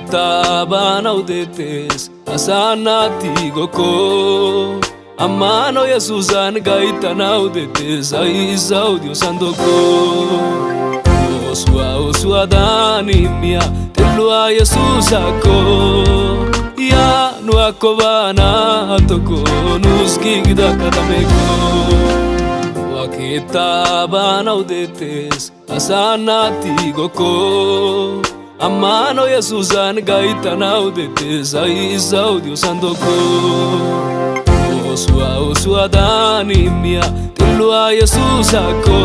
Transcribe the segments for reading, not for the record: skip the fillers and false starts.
Wakita bana udetes asanati goko Amano Yesusan gaita na udetes aiza udio sandoko Osua dani mia telua Yesusako Ya nuako bana toko nuski gida katameko Wakita bana udetes asanati goko Amano Yesusan gaita na udetes aiza udio sandoko Osua dani mia telua Yesusako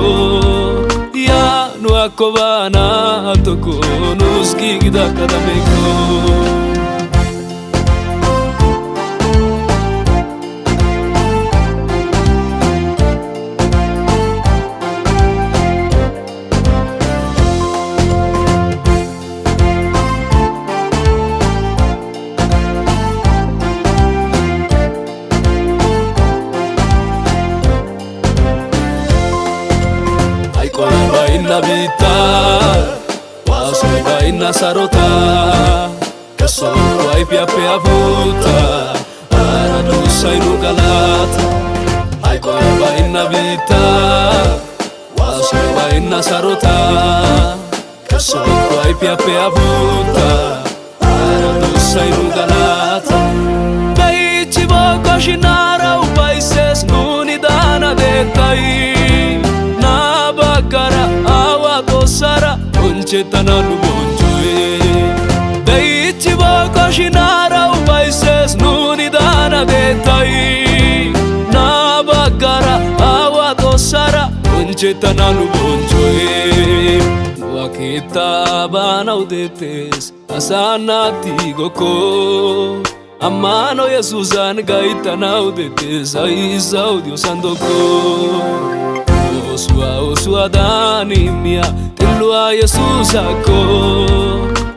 Ya nuako bana toko nuski gida katameko Inna vita, waso inna sarota, kaso ai pia vuta, aradu sainu galata. Ai koeba inna vita, waso inna sarota, kaso ai pia vuta, aradu sainu galata. Dai chivo koshinara upaises nuni dana detai. Sara unchetana lubonjoe Daichi bako shinara ubaises nuni dana detai Na bagara awato sara unchetana lubonjoe Wakita bana udetes asanati goko Amano Yesusan gaita na udetes aiza udio sandoko Osua dani mia telua Yesusako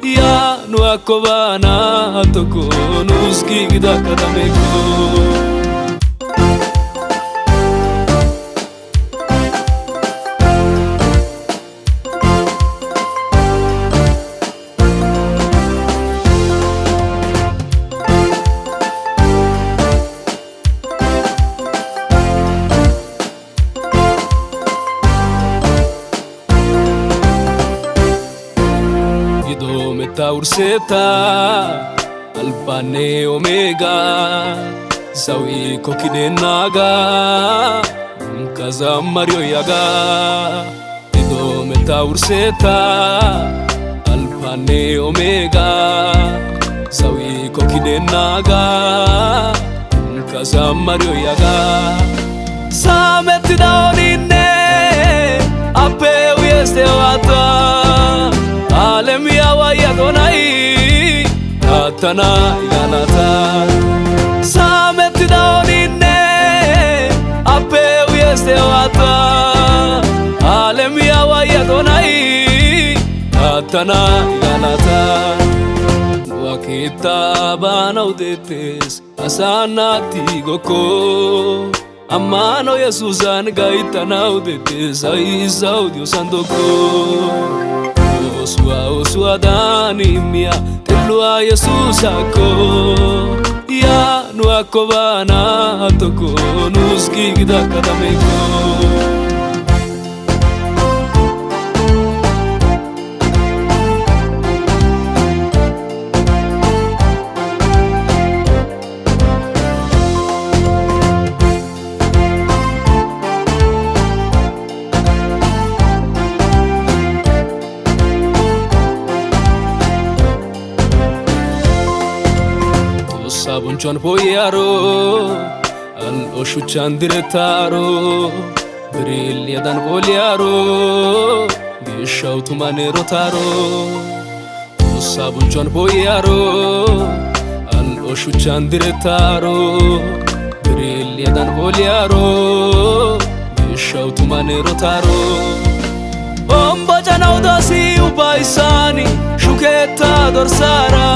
Ya nuako bana toko nuski gida katameko Meta urseta alpane omega Zawi kokide naga kaza mario yaga Ido meta urseta alpane omega Zawi kokide naga kaza mario yaga Sameti daonine ape uyeste wata Alemia wa yadonai Atana yanata Sameti daonine Ape uyeste wata Alemia wa yadonai Atana yanata Wakita bana udetes asanati goko Amano Yesusan gaita na udetes aiza udio sandoko Osua dani mia telua Yesusako Ya nuako bana toko nuski gida katameko Sabunchon poyaro al oshuchan diretaro Brilliadan poliaro Gishautu manero taro Sabunchon poyaro al oshuchan diretaro Brilliadan poliaro Gishautu manero taro Ombo janaudosi upaisani Shuketa dorsara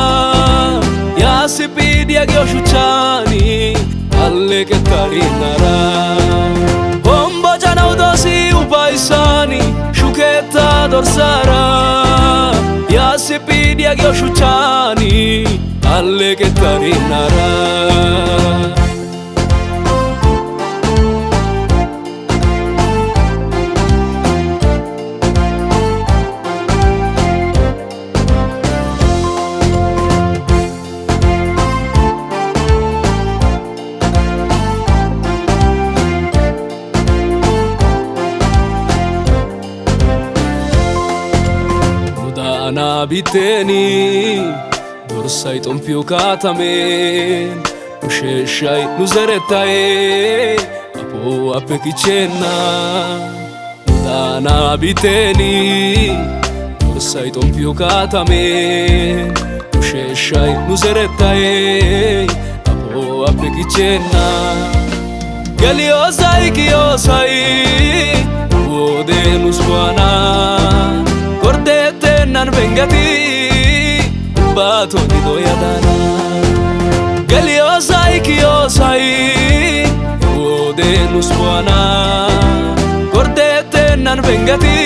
Yasipidi agoshuchani alle che tarinara Ombo janaudosi upaisani Shuketa dorsara Yasipidi gyo shuchani alle che tarinara Ana biteni dorsai tompiu katamen usheshai nuzeretai apo apekichenna Ana biteni dorsai tompiu katamen usheshai nuzeretai apo apekichenna Geliosai kiosai odenus buana nan vengati bato di doyadana Geliosai kiosai odenus buana cordete nan vengati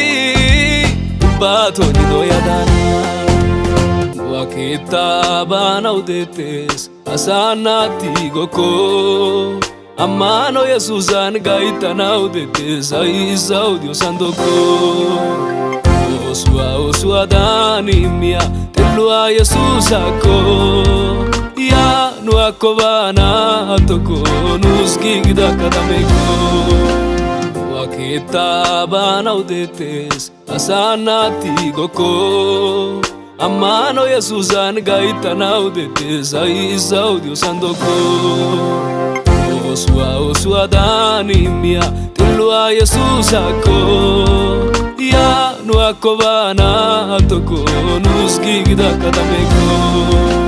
bato di doyadana wakita bana udetes asanati goko amano yesusan gaitana udetes ai saudio sandoko Osua dani mia telua Jesus ako ya no akobana toko nusgigda kadameko wakita bana udetes asanati goko amano Jesus an gaitana udetes ai saudio sandoko Osua dani mia telua Jesus ako ya no akobana toko nusgigda kadameko